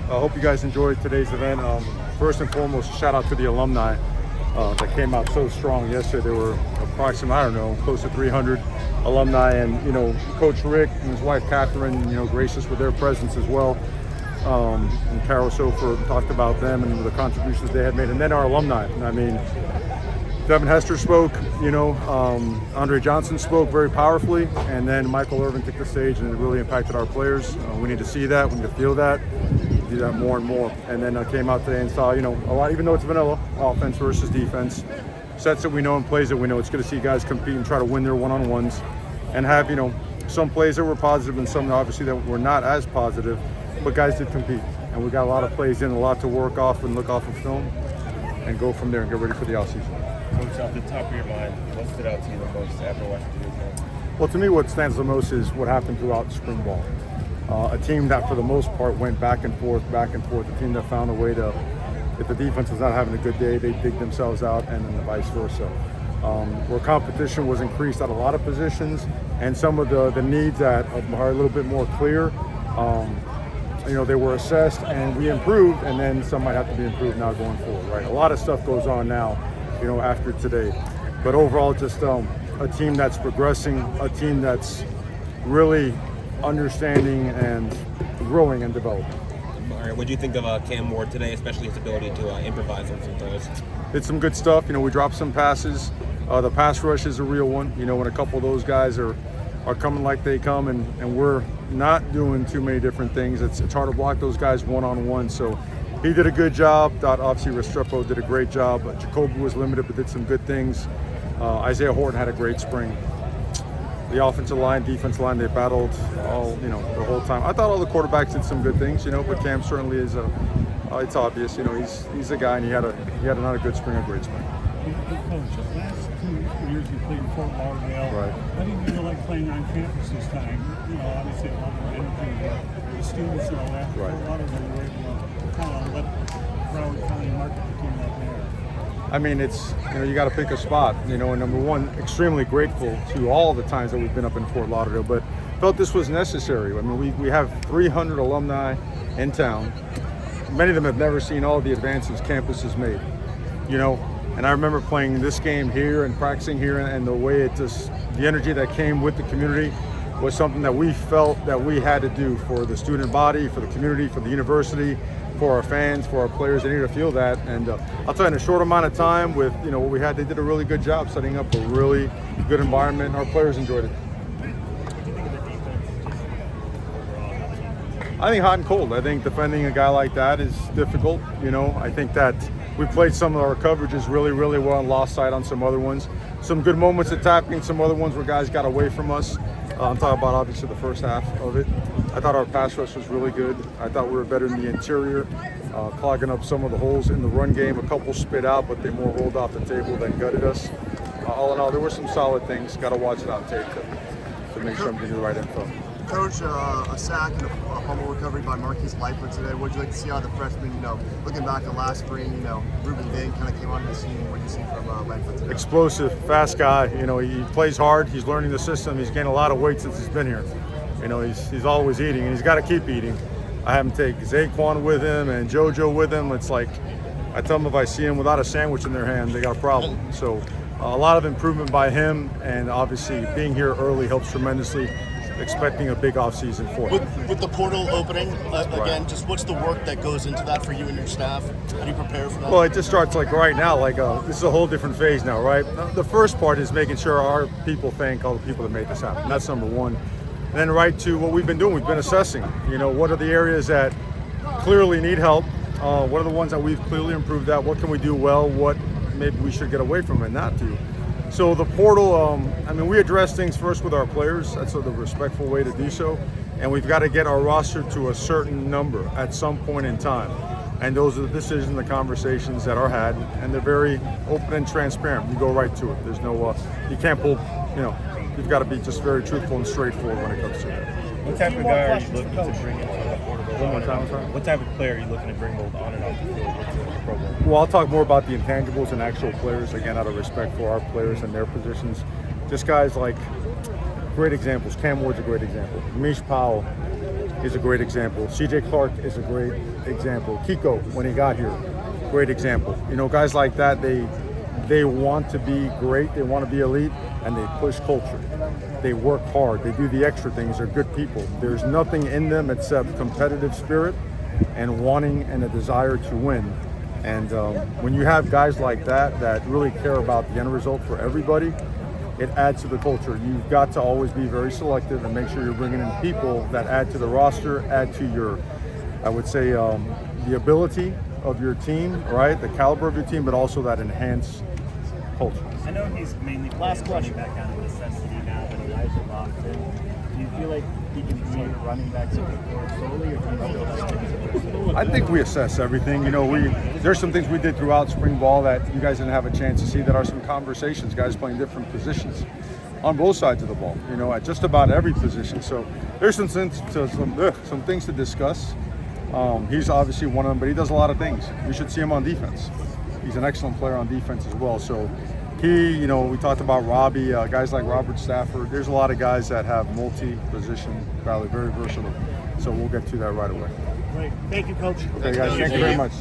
I hope you guys enjoyed today's event. First and foremost, shout out to the alumni that came out so strong yesterday. There were approximately, I don't know, close to 300 alumni, and Coach Rick and his wife Catherine, gracious with their presence as well. And Carol Sofer talked about them and the contributions they had made, and then our alumni. I mean, Devin Hester spoke, Andre Johnson spoke very powerfully, and then Michael Irvin took the stage, and it really impacted our players. We need to see that, we need to feel that, do that more and more. And then I came out today and saw, a lot, even though it's vanilla, offense versus defense, sets that we know and plays that we know. It's good to see guys compete and try to win their one-on-ones, and have, some plays that were positive and some obviously that were not as positive, but guys did compete. And we got a lot of plays in, a lot to work off and look off of film, and go from there and get ready for the offseason. Coach, off the top of your mind, what stood out to you the most after watching today's game? Well, to me, what stands the most is what happened throughout spring ball. A team that, for the most part, went back and forth. A team that found a way to, if the defense was not having a good day, they dig themselves out, and then the vice versa. Where competition was increased at a lot of positions, and some of the needs that are a little bit more clear, they were assessed and we improved, and then some might have to be improved now going forward, right? A lot of stuff goes on now, after today. But overall, just a team that's progressing, a team that's really understanding and growing and developing. Mario, what do you think of Cam Ward today, especially his ability to improvise on some throws? Did some good stuff. We dropped some passes. The pass rush is a real one. When a couple of those guys are coming like they come, and we're not doing too many different things. It's hard to block those guys one-on-one. So he did a good job. Thought obviously Restrepo did a great job. Jacoby was limited but did some good things. Isaiah Horton had a great spring. The offensive line, defensive line, they battled all, the whole time. I thought all the quarterbacks did some good things, but Cam certainly is it's obvious, he's a guy, and he had another good spring, a great spring. Coach, the last 2 years you played in Fort Lauderdale. Right. How do you feel like playing on campus this time? Obviously a lot more energy, the students and all that. Right. A lot of them were able to kind of let Broward County market the team out there. I mean, it's, you got to pick a spot, and number one, extremely grateful to all the times that we've been up in Fort Lauderdale, but felt this was necessary. I mean, we have 300 alumni in town. Many of them have never seen all the advances campus has made, and I remember playing this game here and practicing here, and the way the energy that came with the community was something that we felt that we had to do for the student body, for the community, for the university, for our fans, for our players. They need to feel that. And I'll tell you, in a short amount of time with what we had, they did a really good job setting up a really good environment, and our players enjoyed it. I think hot and cold. I think defending a guy like that is difficult. I think that we played some of our coverages really, really well and lost sight on some other ones. Some good moments at tackling, some other ones where guys got away from us. I'm talking about obviously the first half of it. I thought our pass rush was really good. I thought we were better in the interior, clogging up some of the holes in the run game. A couple spit out, but they more rolled off the table than gutted us. All in all, there were some solid things. Got to watch it on tape to make sure I'm getting the right info. Coach, a sack and a fumble recovery by Marquise Lightfoot today. What would you like to see out of the freshman? Looking back at last spring, Ruben Dane kind of came onto the scene. What did you see from Lightfoot today? Explosive, fast guy. He plays hard. He's learning the system. He's gained a lot of weight since he's been here. He's always eating, and he's got to keep eating. I have him take Zaquan with him and JoJo with him. It's like, I tell them if I see him without a sandwich in their hand, they got a problem. So a lot of improvement by him, and obviously being here early helps tremendously. Expecting a big offseason for him. With the portal opening, again, just what's the work that goes into that for you and your staff? How do you prepare for that? Well, it just starts like right now, this is a whole different phase now, right? The first part is making sure our people thank all the people that made this happen. That's number one. And then right to what we've been doing, we've been assessing, what are the areas that clearly need help? What are the ones that we've clearly improved at? What can we do well? What maybe we should get away from and not do? So the portal, we address things first with our players. That's the respectful way to do so. And we've got to get our roster to a certain number at some point in time. And those are the decisions, the conversations that are had. And they're very open and transparent. You go right to it. There's no, you can't pull, you've got to be just very truthful and straightforward when it comes to it. What type of guy are you looking to bring in from the portal? One more time, sorry? What type of player are you looking to bring both on and off the field with the program? Well, I'll talk more about the intangibles and actual players, again, out of respect for our players and their positions. Just guys like great examples. Cam Ward's a great example. Mish Powell, is a great example. CJ Clark is a great example. Kiko, when he got here, great example. You know, guys like that, they want to be great, they want to be elite, and they push culture. They work hard, they do the extra things, they're good people. There's nothing in them except competitive spirit and wanting and a desire to win. And when you have guys like that that really care about the end result for everybody, it adds to the culture. You've got to always be very selective and make sure you're bringing in people that add to the roster, add to your, I would say, the ability of your team, right? The caliber of your team, but also that enhanced culture. I know he's mainly playing running back out of necessity now, but Elijah locked in. Do you feel like he can be a running back solely, or do you still have things? I think we assess everything. You know, there's some things we did throughout spring ball that you guys didn't have a chance to see that are some conversations, guys playing different positions on both sides of the ball, you know, at just about every position. So there's some things to discuss. He's obviously one of them, but he does a lot of things. You should see him on defense. He's an excellent player on defense as well. So you know, we talked about Robbie, guys like Robert Stafford. There's a lot of guys that have multi-position value, very versatile. So we'll get to that right away. Great. Thank you, Coach. Okay, guys, thank you very much.